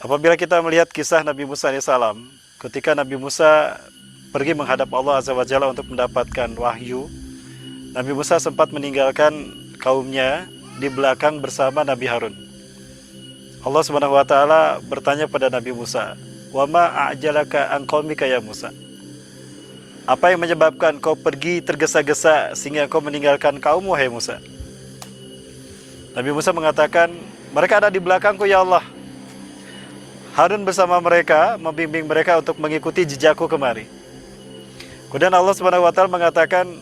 Apabila kita melihat kisah Nabi Musa alaihissalam, ketika Nabi Musa pergi menghadap Allah Azza wa Jalla untuk mendapatkan wahyu, Nabi Musa sempat meninggalkan kaumnya di belakang bersama Nabi Harun. Allah Subhanahu wa taala bertanya pada Nabi Musa, "Wa ma a'jalaka an qaumika ya Musa?" Apa yang menyebabkan kau pergi tergesa-gesa sehingga kau meninggalkan kaummu, hai Musa? Nabi Musa mengatakan, mereka ada di belakangku ya Allah. Harun bersama mereka, membimbing mereka untuk mengikuti jejakku kemari. Kemudian Allah Subhanahu wa taala mengatakan,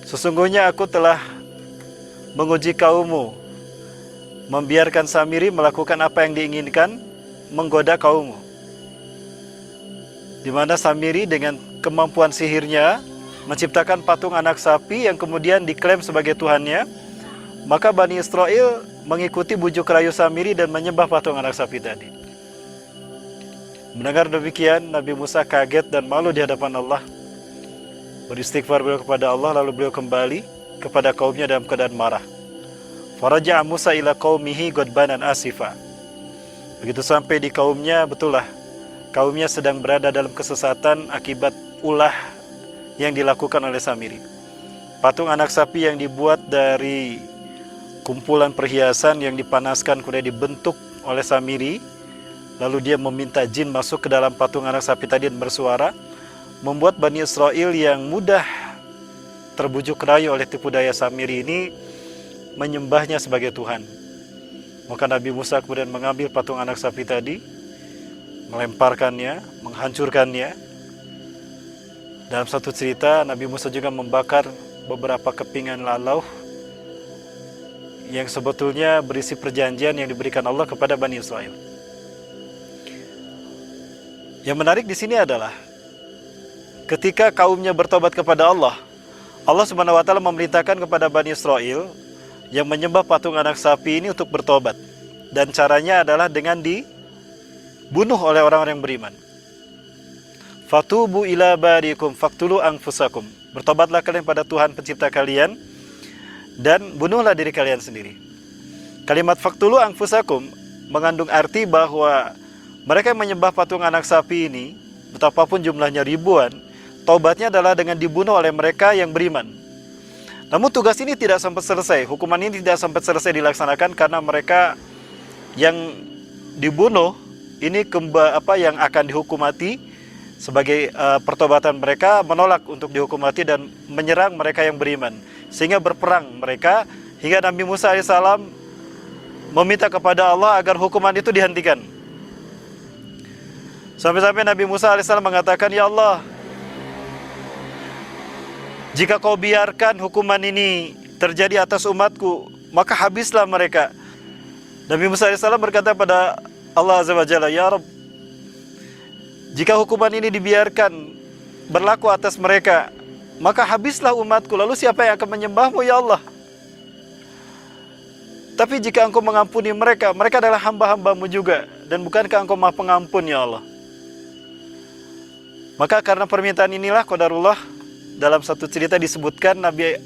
sesungguhnya aku telah menguji kaummu, membiarkan Samiri melakukan apa yang diinginkan, menggoda kaummu. Di mana Samiri dengan kemampuan sihirnya menciptakan patung anak sapi yang kemudian diklaim sebagai Tuhannya. Maka Bani Israel mengikuti bujuk rayu Samiri dan menyembah patung anak sapi tadi. Mendengar demikian, Nabi Musa kaget dan malu di hadapan Allah. Beristighfar beliau kepada Allah, lalu beliau kembali kepada kaumnya dalam keadaan marah. Faraja'a Musa ila qaumihi ghadbanan asifa. Begitu sampai di kaumnya, betullah kaumnya sedang berada dalam kesesatan akibat ulah yang dilakukan oleh Samiri. Patung anak sapi yang dibuat dari kumpulan perhiasan yang dipanaskan kemudian dibentuk oleh Samiri. Lalu dia meminta jin masuk ke dalam patung anak sapi tadi dan bersuara, membuat Bani Israel yang mudah terbujuk rayu oleh tipu daya Samiri ini menyembahnya sebagai Tuhan. Maka Nabi Musa kemudian mengambil patung anak sapi tadi, melemparkannya, menghancurkannya. Dalam satu cerita, Nabi Musa juga membakar beberapa kepingan lalau yang sebetulnya berisi perjanjian yang diberikan Allah kepada Bani Israel. Yang menarik di sini adalah ketika kaumnya bertobat kepada Allah, Allah Subhanahu wa taala memerintahkan kepada Bani Israel yang menyembah patung anak sapi ini untuk bertobat, dan caranya adalah dengan dibunuh oleh orang-orang yang beriman. Fatubu ila barikum faktulu anfusakum. Bertobatlah kalian pada Tuhan pencipta kalian dan bunuhlah diri kalian sendiri. Kalimat faktulu anfusakum mengandung arti bahwa mereka yang menyembah patung anak sapi ini, betapapun jumlahnya ribuan, taubatnya adalah dengan dibunuh oleh mereka yang beriman. Namun tugas ini tidak sampai selesai, hukuman ini tidak sampai selesai dilaksanakan karena mereka yang dibunuh ini yang akan dihukum mati sebagai pertobatan mereka menolak untuk dihukum mati dan menyerang mereka yang beriman, sehingga berperang mereka hingga Nabi Musa alaihissalam meminta kepada Allah agar hukuman itu dihentikan. Sampai-sampai Nabi Musa alaihissalam mengatakan, ya Allah, jika kau biarkan hukuman ini terjadi atas umatku, maka habislah mereka. Nabi Musa alaihissalam berkata pada Allah Azza wa Jalla, ya Rabb, jika hukuman ini dibiarkan berlaku atas mereka, maka habislah umatku, lalu siapa yang akan menyembahmu ya Allah? Tapi jika engkau mengampuni mereka, mereka adalah hamba-hambamu juga, dan bukankah engkau maha pengampun ya Allah? Maka karena permintaan inilah qadarullah, dalam satu cerita disebutkan Nabi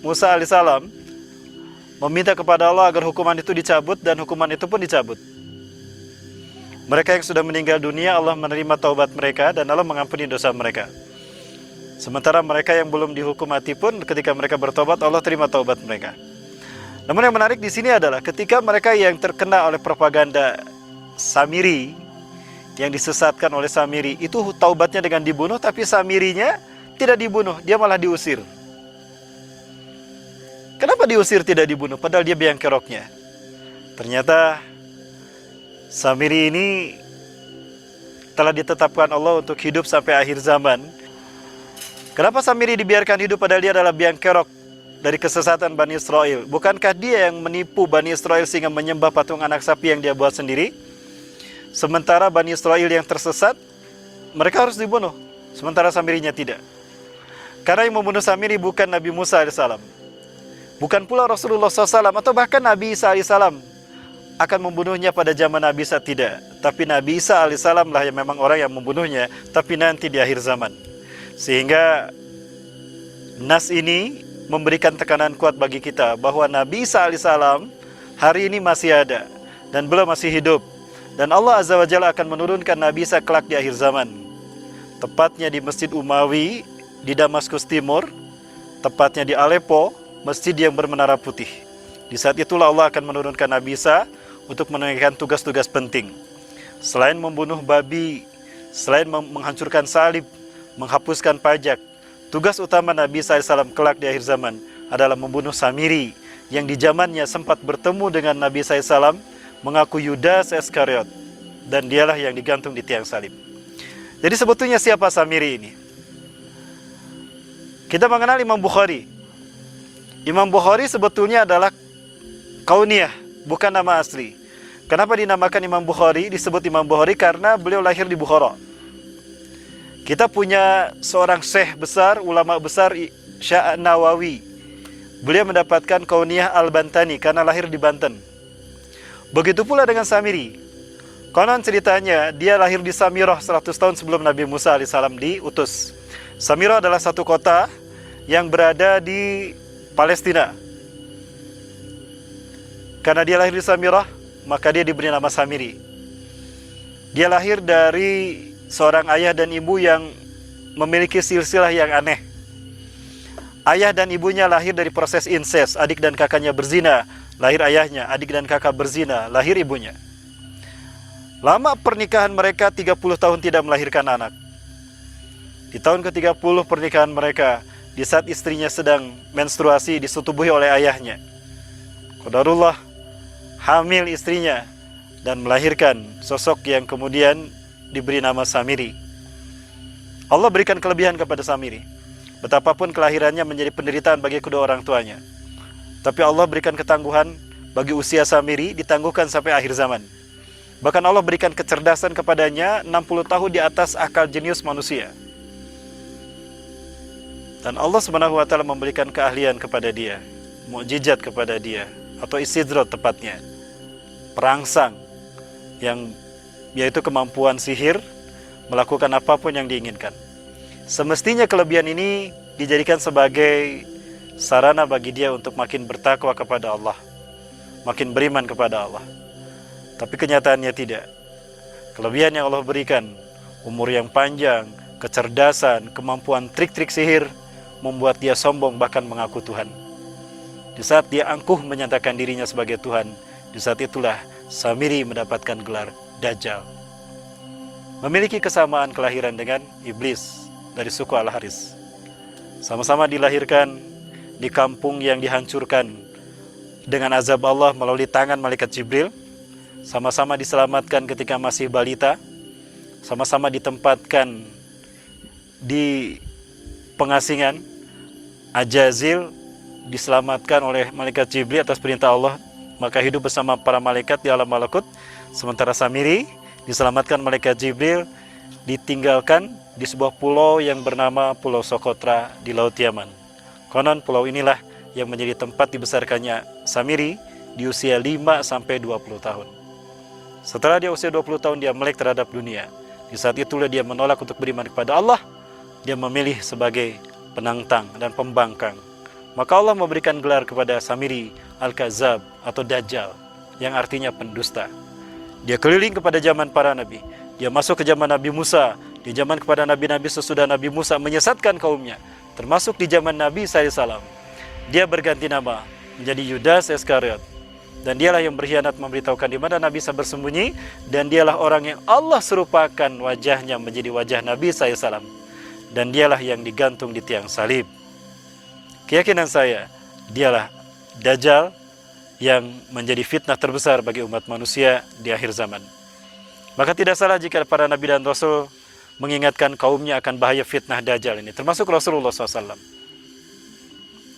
Musa alaihissalam meminta kepada Allah agar hukuman itu dicabut, dan hukuman itu pun dicabut. Mereka yang sudah meninggal dunia, Allah menerima taubat mereka dan Allah mengampuni dosa mereka. Sementara mereka yang belum dihukum mati pun ketika mereka bertobat, Allah terima taubat mereka. Namun yang menarik di sini adalah ketika mereka yang terkena oleh propaganda Samiri, yang disesatkan oleh Samiri, itu taubatnya dengan dibunuh, tapi Samirinya tidak dibunuh, dia malah diusir. Kenapa diusir tidak dibunuh? Padahal dia biang keroknya. Ternyata Samiri ini telah ditetapkan Allah untuk hidup sampai akhir zaman. Kenapa Samiri dibiarkan hidup padahal dia adalah biang kerok dari kesesatan Bani Israel? Bukankah dia yang menipu Bani Israel sehingga menyembah patung anak sapi yang dia buat sendiri? Sementara Bani Israel yang tersesat, mereka harus dibunuh, sementara Samirinya tidak. Karena yang membunuh Samiri bukan Nabi Musa AS, bukan pula Rasulullah SAW, atau bahkan Nabi Isa AS akan membunuhnya pada zaman Nabi Isa, tidak. Tapi Nabi Isa AS lah yang memang orang yang membunuhnya, tapi nanti di akhir zaman. Sehingga nas ini memberikan tekanan kuat bagi kita bahwa Nabi Isa AS hari ini masih ada. dan beliau masih hidup. Dan Allah Azza wa Jalla akan menurunkan Nabi Isa kelak di akhir zaman, tepatnya di Masjid Umawi di Damaskus Timur, tepatnya di Aleppo, masjid yang bermenara putih. Di saat itulah Allah akan menurunkan Nabi Isa untuk menunaikan tugas-tugas penting. Selain membunuh babi, selain menghancurkan salib, menghapuskan pajak, tugas utama Nabi Isa AS kelak di akhir zaman adalah membunuh Samiri, yang di zamannya sempat bertemu dengan Nabi Isa AS, mengaku Yudas Iskariot, dan dialah yang digantung di tiang salib. Jadi sebetulnya siapa Samiri ini? Kita mengenal Imam Bukhari. Imam Bukhari sebetulnya adalah kauniyah, bukan nama asli. Kenapa dinamakan Imam Bukhari? Disebut Imam Bukhari karena beliau lahir di Bukhara. Kita punya seorang syekh besar, ulama besar, Syekh Nawawi. Beliau mendapatkan kauniyah Al-Bantani karena lahir di Banten. Begitu pula dengan Samiri. Konon ceritanya dia lahir di Samirah 100 tahun sebelum Nabi Musa alaihissalam diutus. Samirah adalah satu kota yang berada di Palestina. Karena dia lahir di Samirah, maka dia diberi nama Samiri. Dia lahir dari seorang ayah dan ibu yang memiliki silsilah yang aneh. Ayah dan ibunya lahir dari proses incest, adik dan kakaknya berzina, lahir ayahnya, adik dan kakak berzina, lahir ibunya. Lama pernikahan mereka 30 tahun tidak melahirkan anak. Di tahun ke-30 pernikahan mereka, di saat istrinya sedang menstruasi, disetubuhi oleh ayahnya. Qadarullah, hamil istrinya dan melahirkan sosok yang kemudian diberi nama Samiri. Allah berikan kelebihan kepada Samiri. Betapapun kelahirannya menjadi penderitaan bagi kedua orang tuanya, tapi Allah berikan ketangguhan bagi usia Samiri, ditangguhkan sampai akhir zaman. Bahkan Allah berikan kecerdasan kepadanya 60 tahun di atas akal jenius manusia. Dan Allah Subhanahu wa taala memberikan keahlian kepada dia, mukjizat kepada dia, atau istidrat tepatnya, perangsang, yang yaitu kemampuan sihir, melakukan apapun yang diinginkan. Semestinya kelebihan ini dijadikan sebagai sarana bagi dia untuk makin bertakwa kepada Allah, makin beriman kepada Allah. Tapi kenyataannya tidak. Kelebihan yang Allah berikan, umur yang panjang, kecerdasan, kemampuan trik-trik sihir, membuat dia sombong bahkan mengaku Tuhan. Di saat dia angkuh menyatakan dirinya sebagai Tuhan, di saat itulah Samiri mendapatkan gelar Dajjal. Memiliki kesamaan kelahiran dengan iblis dari suku Al-Haris. Sama-sama dilahirkan di kampung yang dihancurkan dengan azab Allah melalui tangan malaikat Jibril. Sama-sama diselamatkan ketika masih balita. Sama-sama ditempatkan di pengasingan. Ajazil diselamatkan oleh malaikat Jibril atas perintah Allah, maka hidup bersama para malaikat di alam malakut. Sementara Samiri diselamatkan malaikat Jibril, ditinggalkan di sebuah pulau yang bernama Pulau Sokotra di Laut Yaman. Konon pulau inilah yang menjadi tempat dibesarkannya Samiri di usia 5-20 tahun. Setelah dia usia 20 tahun, dia melek terhadap dunia. Di saat itulah dia menolak untuk beriman kepada Allah. Dia memilih sebagai penantang dan pembangkang. Maka Allah memberikan gelar kepada Samiri Al-Kazab atau Dajjal, yang artinya pendusta. Dia keliling kepada zaman para nabi. Dia masuk ke zaman Nabi Musa, di zaman kepada nabi-nabi sesudah Nabi Musa menyesatkan kaumnya, termasuk di zaman Nabi SAW. Dia berganti nama menjadi Yudas Iskariot, dan dialah yang berkhianat memberitahukan di mana Nabi Isa bersembunyi, dan dialah orang yang Allah serupakan wajahnya menjadi wajah Nabi SAW, dan dialah yang digantung di tiang salib. Keyakinan saya, dialah Dajjal yang menjadi fitnah terbesar bagi umat manusia di akhir zaman. Maka tidak salah jika para nabi dan rasul mengingatkan kaumnya akan bahaya fitnah Dajjal ini, termasuk Rasulullah SAW.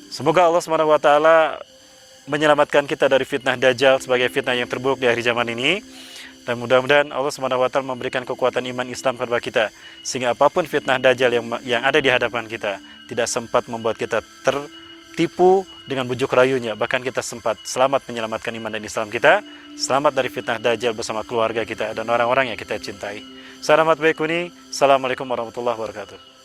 Semoga Allah SWT menyelamatkan kita dari fitnah Dajjal sebagai fitnah yang terburuk di akhir zaman ini. Dan mudah-mudahan Allah SWT memberikan kekuatan iman Islam kepada kita, sehingga apapun fitnah Dajjal yang ada di hadapan kita tidak sempat membuat kita tertipu dengan bujuk rayunya. Bahkan kita sempat selamat menyelamatkan iman dan Islam kita, selamat dari fitnah Dajjal bersama keluarga kita dan orang-orang yang kita cintai. Saya Rahmat Baikuni. Assalamualaikum warahmatullahi wabarakatuh.